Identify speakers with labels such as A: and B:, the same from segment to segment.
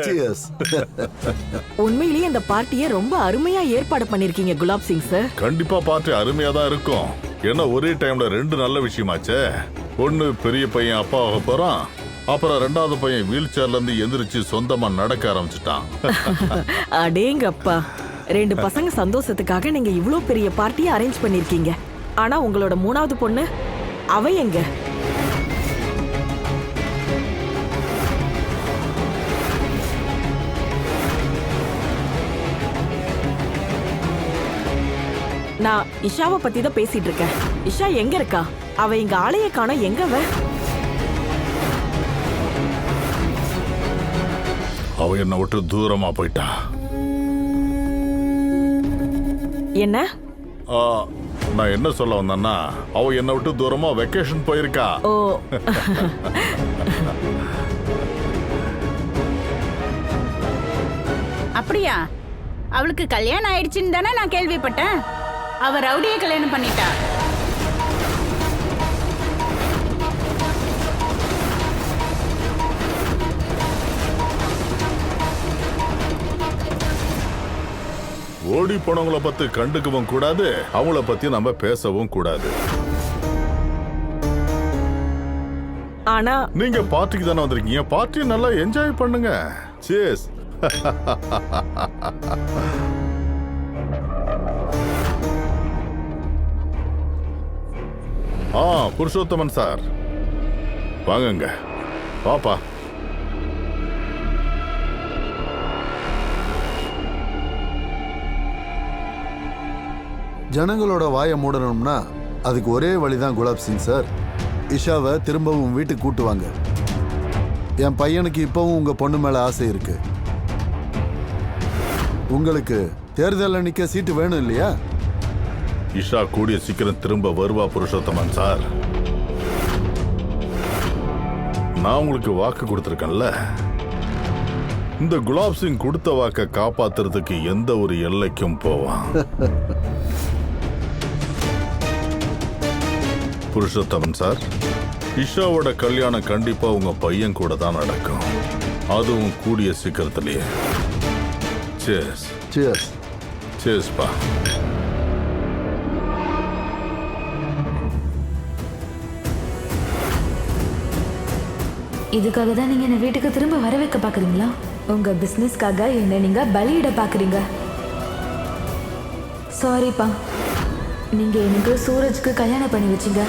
A: Cheers.
B: உண்மையிலேயே இந்த பார்ட்டியை ரொம்ப அருமையா ஏற்பாடு பண்ணிருக்கீங்க குலாப் சிங் சார்.
C: கண்டிப்பா பார்ட்டி அருமையா தான் இருக்கும். ஏன்னா ஒரே டைம்ல ரெண்டு நல்ல விஷயமாச்சே. ஒன்னு பெரிய பையன் அப்பா ஆக போறான், அப்புறம் ரெண்டாவது பையன் வீல் சேர்ல இருந்து எந்திரிச்சு சொந்தமா நடக்க ஆரம்பிச்சுட்டான்.
B: அடேங்கப்பா, ரெண்டு பசங்க சந்தோஷத்துக்காக நீங்க இவ்ளோ பெரிய பார்ட்டியை அரேஞ்ச் பண்ணிருக்கீங்க. ஆனா உங்களோட மூணாவது பொண்ணு அவ எங்க? நான் இஷாவை பத்தி தான் பேசிட்டு இருக்கேன். இஷா எங்க இருக்கா? அவ இங்க ஆளைய காணோம். எங்க அவ?
C: அவ என்ன விட்டு தூரமா போயிட்டா.
B: என்ன?
C: நான் என்ன சொல்ல வந்தேன்னா, அவ என்ன விட்டு தூரமா வெக்கேஷன் போயிருக்கா.
B: ஓ.
D: அப்படியா? அவளுக்கு கல்யாணம் ஆயிடுச்சுன்னு தானே நான் கேள்விப்பட்டேன். அவ ரவுடியை கல்யாணம் பண்ணிட்டா.
C: ஓடி போனவங்கள பத்தி கண்டுக்கவும் கூடாது, அவங்கள பத்தி நம்ம பேசவும் கூடாது.
B: ஆனா
C: நீங்க பார்ட்டிக்கு தானே வந்திருக்கீங்க, பார்ட்டியை நல்லா என்ஜாய் பண்ணுங்க. Cheers. புருஷோத்தமன் சார் வாங்கங்க. பாப்பா,
A: ஜனங்களோட வாயை மூடணும்னா அதுக்கு ஒரே வழிதான் குலாப் சிங் சார். இஷாவை திரும்பவும் வீட்டுக்கு கூட்டுவாங்க. என் பையனுக்கு இப்பவும் உங்க பொண்ணு மேல ஆசை இருக்கு. உங்களுக்கு தேர்தலில் நிக்க சீட்டு வேணும் இல்லையா?
C: இஷா கூடிய சீக்கிரம் திரும்ப வருவா புருஷோத்தமன் சார். நான் உங்களுக்கு வாக்கு கொடுத்திருக்கேன்ல. இந்த குலாப் சிங் கொடுத்த வாக்கை காப்பாத்துறதுக்கு எந்த ஒரு எல்லைக்கும் போவான். புருஷோத்தமன் சார், இஷாவோட கல்யாணம் கண்டிப்பா உங்க பையன் கூட தான் நடக்கும். அதுவும் கூடிய சீக்கிரத்திலேயே. Cheers.
A: Cheers.
C: Cheers பா.
E: இதுக்காக தான் நீங்க என்ன வீட்டுக்கு திரும்ப வர வைக்க பாக்குறீங்களா? உங்க பிசினஸ்க்காக என்ன நீங்க பலியிட பாக்குறீங்க. சாரிப்பா, நீங்க எனக்கு சூரஜ்க்கு கல்யாணம் பண்ணி வச்சீங்க.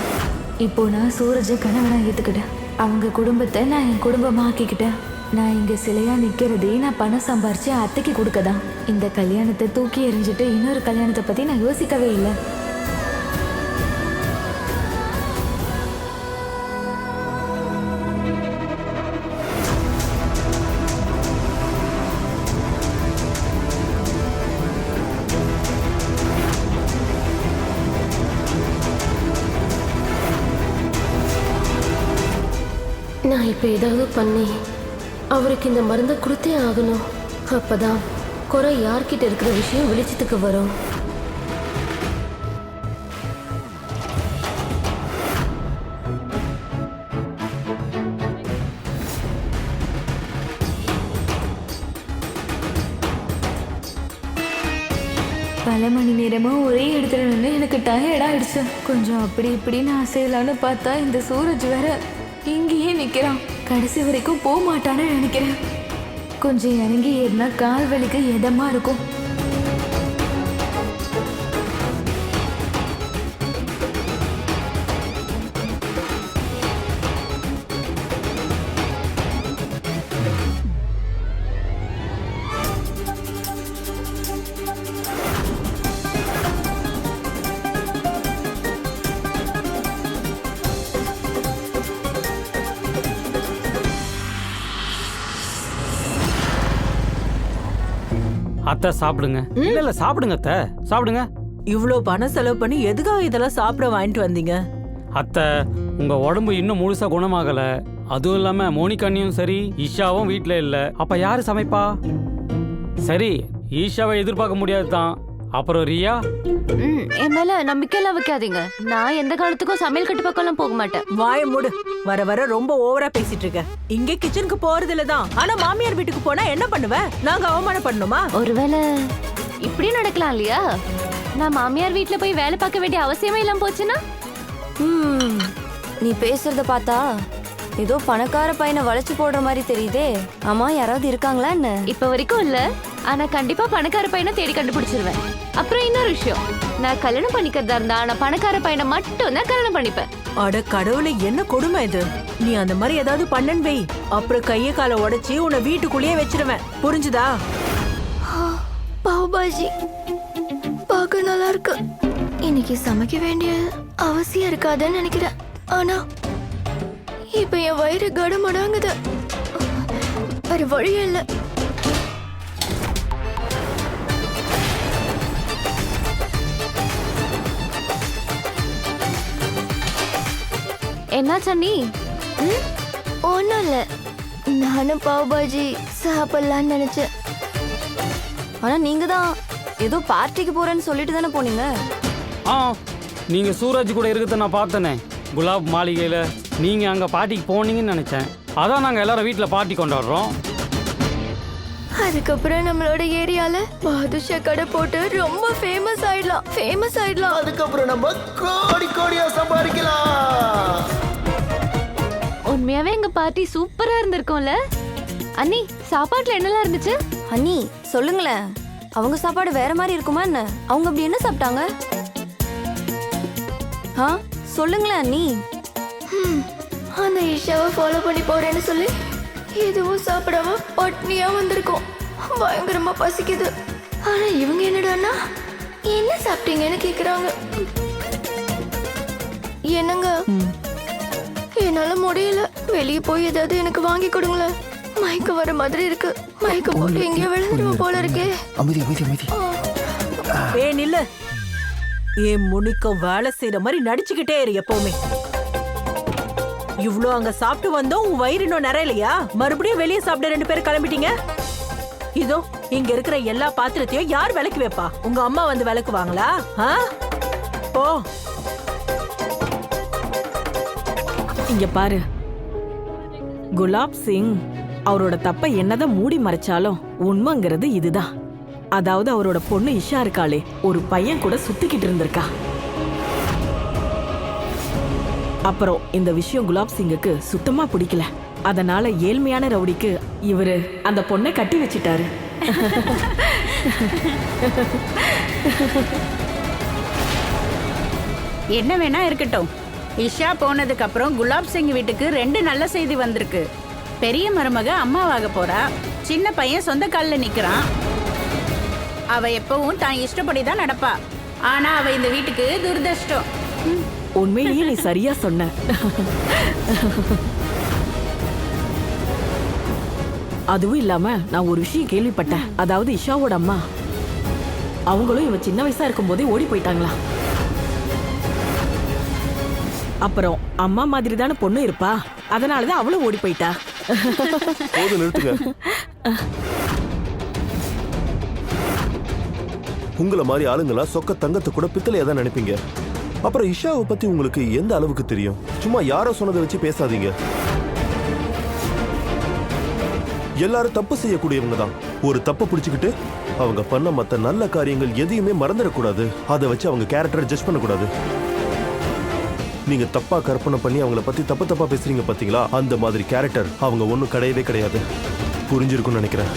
E: இப்போ நான் சூரஜை கணவனா ஏத்துக்கிட்டேன். அவங்க குடும்பத்தை நான் என் குடும்பமா ஆக்கிக்கிட்டேன். நான் இங்க சிலையா நிக்கிறதே நான் பணம் சம்பாரிச்சு அத்தைக்கு கொடுக்கதான். இந்த கல்யாணத்தை தூக்கி எறிஞ்சிட்டு இன்னொரு கல்யாணத்தை பத்தி நான் யோசிக்கவே இல்லை.
F: நான் இப்போ ஏதாவது பண்ணி அவருக்கு இந்த மருந்தை கொடுத்தே ஆகணும். அப்பதான் குறை யார்கிட்ட இருக்கிற விஷயம் வெளிச்சத்துக்கு வரும்.
E: பல மணி நேரமா ஒரே இடத்துல நின்று எனக்கு டயர்ட் ஆயிடுச்சு. கொஞ்சம் அப்படி இப்படின்னு அசையலான்னு பார்த்தா இந்த சூரஜ் வேற இங்கேயே நிக்கிறான். கடைசி வரைக்கும் போக மாட்டான்னு நினைக்கிறேன். கொஞ்சம் இறங்கி ஏறினா கால் வலிக்கு எதமா இருக்கும்.
G: அத்தை சாப்பிடுங்க. இல்ல சாப்பிடுங்க அத்தை, சாப்பிடுங்க.
B: இவ்ளோ பணம் செலவு பண்ணி எதுக்காக இதெல்லாம் சாப்பிட வாங்கிட்டு வந்தீங்க?
G: அத்தை, உங்க உடம்பு இன்னும் முழுசா குணமாகல. அதுவும் இல்லாம மோனிகண்ணியும் சரி ஈஷாவும் வீட்ல இல்ல. அப்ப யாரு சமைப்பா? சரி, ஈஷாவை எதிர்பார்க்க முடியாது தான். அப்புறம் ரியா
F: என் மேல நம்பிக்கையெல்லாம் வைக்காதீங்க. நான் எந்த காலத்துக்கும் சமையல் கட்டு பக்கம்லாம் போக மாட்டேன்.
B: வாய மூடு. வர வர ரொம்ப ஓவரா பேசிட்டு இருக்க. இங்க கிச்சனுக்கு போறதுல தான். ஆனா மாமியார் வீட்டுக்கு போனா என்ன பண்ணுவ? நாங்க அவமானம் பண்ணணுமா?
F: ஒருவேளை இப்படி நடக்கலாம் இல்லையா? நான் மாமியார் வீட்ல போய் வேலை பார்க்க வேண்டிய அவசியமே இல்லாம போச்சுன்னா?
H: நீ பேசுறத பார்த்தா ஏதோ பணக்கார பையனை வளைச்சு போடுற மாதிரி தெரியுதே. ஆமா, யாராவது இருக்காங்களா என்ன?
F: இப்ப வரைக்கும் இல்ல. ஆனா கண்டிப்பா பணக்கார பையனை தேடி கண்டுபிடிச்சிருவேன். அப்புறம் இன்னொரு விஷயம், நான் கல்யாணம் பண்ணிக்கிறதா இருந்தா நான் பணக்கார பையனை மட்டும் தான் கல்யாணம் பண்ணிப்பேன்.
B: அட கடவுளே, என்ன கொடுமை இது. நீ அந்த மாதிரி ஏதாவது பண்ணன் வை, அப்புறம் கைய காலை உடைச்சி உன்னை வீட்டுக்குள்ளேயே வச்சிருவேன். புரிஞ்சுதா?
E: பாவ் பாஜி பார்க்க நல்லா இருக்கு. இன்னைக்கு சமைக்க வேண்டிய அவசியம் இருக்காதுன்னு நினைக்கிறேன். ஆனா இப்ப என் வயிறு கடமடாங்குது. வேற வழியே இல்லை.
F: என்ன சன்னி?
E: ஒன்றும் இல்லை, நானும் பாவ் பாஜி சாப்பிடலான்னு நினைச்சேன்.
H: ஆனா நீங்க தான் ஏதோ பார்ட்டிக்கு போறேன்னு சொல்லிட்டு தானே போனீங்க.
G: ஆ நீங்கள் சூரஜ் கூட இருக்கிறத நான் பார்த்தனே குலாப் மாளிகையில். நீங்கள் அங்கே பார்ட்டிக்கு போனீங்கன்னு நினச்சேன். அதான் நாங்கள் எல்லாரும் வீட்டில் பார்ட்டி கொண்டாடுறோம்.
E: அதுக்கப்புறம் நம்மளோட ஏரியால பாதுஷா கடை போட்டு ரொம்ப ஃபேமஸ் ஆயிடலாம்.
I: அதுக்கப்புறம் நம்ம கோடி கோடியா சம்பாதிக்கலாம்.
F: உண்மையாவே எங்க பார்ட்டி சூப்பரா இருந்திருக்கும்ல. அண்ணி, சாப்பாட்டுல என்னெல்லாம் இருந்துச்சு?
H: அண்ணி சொல்லுங்களேன், அவங்க சாப்பாடு வேற மாதிரி இருக்குமா என்ன? அவங்க அப்படி என்ன சாப்பிட்டாங்க? ஆ சொல்லுங்களேன் அண்ணி.
E: அந்த இஷாவை ஃபாலோ பண்ணி போறேன்னு சொல்லி எதுவும் சாப்பிடாம பட்னியா வந்திருக்கோம். பயங்கரமா பசிக்குது. ஆனா இவங்க என்னடான்னா என்ன சாப்பிட்டீங்கன்னு கேக்குறாங்க. என்னங்க, என்னால முடியல. வெளியே போய் ஏதாவது எனக்கு வாங்கி கொடுங்களேன். மயக்க வர மாதிரி இருக்கு. மயக்க போட்டு எங்கேயோ விழுந்துருவோம் போல இருக்கே.
I: அமைதி அமைதி அமைதி.
B: ஏ நில்லு. ஏன் முனிக்கும் வேலை செய்யற மாதிரி நடிச்சுக்கிட்டே இரு எப்பவுமே. இவ்ளோ அங்க சாப்பிட்டு வந்தோம், உன் வயிறு இன்னும் நிறையலையா? மறுபடியும் வெளியே சாப்பிட 2 பேரும் கிளம்பிட்டீங்க. இதோ இங்க இருக்கிற எல்லா பாத்திரத்தையும் யார் விளக்கி வைப்பா? உங்க அம்மா வந்து விளக்குவாங்களா? போ. இங்க பாரு, குலாப் சிங் அவரோட தப்ப என்னதான் மூடி மறைச்சாலும் உண்மைங்கிறது இதுதான். அதாவது அவரோட பொண்ணு இஷா இருக்காளே, ஒரு பையன் கூட சுத்திக்கிட்டு இருந்திருக்கா. அப்புறம் இந்த விஷயம் குலாப் சிங்குக்கு சுத்தமா பிடிக்கல. அதனால ஏழ்மையான ரவுடிக்கு இவரு அந்த பொண்ணை கட்டி வச்சிட்டாரு.
D: என்ன வேணா இருக்கட்டும். இஷா போனதுக்கு அப்புறம் குலாப் சிங் வீட்டுக்கு 2 நல்ல செய்தி வந்திருக்கு. பெரிய மருமக அம்மாவாக போறா. சின்ன பையன் சொந்த காலில் நிக்கிறான். அவ எப்பவும் தான் இஷ்டப்படி தான் நடப்பா. ஆனா அவ இந்த வீட்டுக்கு துர்தஷ்டம்.
B: உண்மையிலேயே நீ சரியா சொன்ன. அதுவும் இல்லாம நான் ஒரு விஷயம் கேள்விப்பட்டேன். அதாவது இஷாவோட அம்மா அவங்களும் இவ சின்ன வயசா இருக்கும் போதே ஓடி போயிட்டாங்களா. அப்புறம் அம்மா மாதிரி தானே பொண்ணு இருப்பா, அதனாலதான் அவளும் ஓடி போயிட்டா.
J: நிறுத்துங்க. உங்களை மாதிரி ஆளுங்களா சொக்க தங்கத்தை கூட பித்தளையா தான் நினைப்பீங்க. அப்புறம் இஷாவை பத்தி உங்களுக்கு எந்த அளவுக்கு தெரியும்? சும்மா யாரோ சொன்னதை வச்சு பேசாதீங்க. எல்லாரும் தப்பு செய்யக்கூடியவங்க தான். ஒரு தப்பை பிடிச்சுக்கிட்டு அவங்க பண்ண மத்த நல்ல காரியங்கள் எதையுமே மறந்துடக்கூடாது. அதை வச்சு அவங்க கேரக்டரை ஜட்ஜ் பண்ணக்கூடாது. நீங்க தப்பா கற்பனை பண்ணி அவங்கள பத்தி தப்பா பேசுறீங்க பாத்தீங்களா? அந்த மாதிரி கேரக்டர் அவங்க ஒன்றும் கிடையவே கிடையாது. புரிஞ்சிருக்கும்னு நினைக்கிறேன்.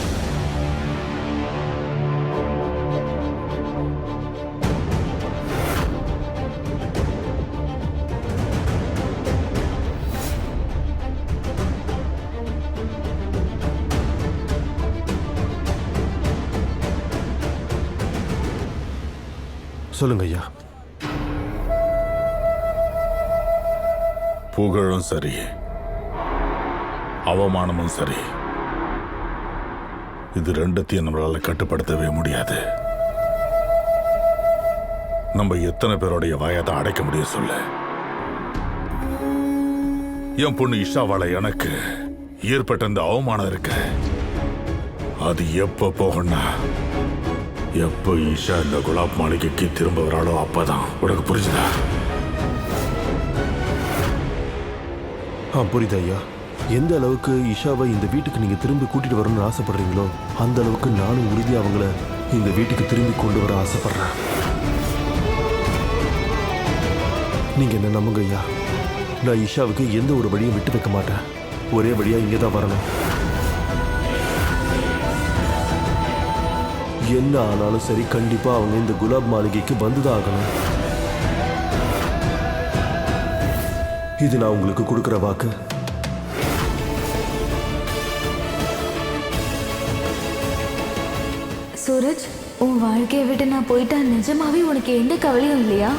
J: சொல்லுங்க ஐயா.
C: புகழும் சரி, அவமானமும் சரி, இது 2த்தையும் நம்மளால கட்டுப்படுத்தவே முடியாது. நம்ம எத்தனை பேருடைய வாயத்தை அடைக்க முடியும் சொல்லு? என் பொண்ணு இஷாவால எனக்கு ஏற்பட்ட இந்த அவமானம் இருக்கு. அது எப்ப போகணும்னா எப்போ ஈஷா இந்த குலாப் மாளிகைக்கு திரும்ப வராளோ அப்பதான். உனக்கு புரிஞ்சுதா?
J: புரியுது ஐயா. எந்த அளவுக்கு இஷாவை இந்த வீட்டுக்கு நீங்க திரும்பி கூட்டிட்டு வரணும்னு ஆசைப்படுறீங்களோ அந்த அளவுக்கு நானும் உறுதியா அவங்கள இந்த வீட்டுக்கு திரும்பி கொண்டு வர ஆசைப்படுறேன். நீங்க என்ன நம்புங்க ஐயா. நான் இஷாவுக்கு எந்த ஒரு வழியும் விட்டு வைக்க மாட்டேன். ஒரே வழியா இங்கே தான் வரணும். என்ன ஆனாலும் சரி, கண்டிப்பா அவங்க இந்த குலாப் மாளிகைக்கு வந்துதான் ஆகணும். இது நான் உங்களுக்கு கொடுக்குற வாக்கு.
E: சூரஜ், உன் வாழ்க்கையை விட்டு நான் போயிட்டா நிஜமாவே உனக்கு எந்த கவலையும் இல்லையா?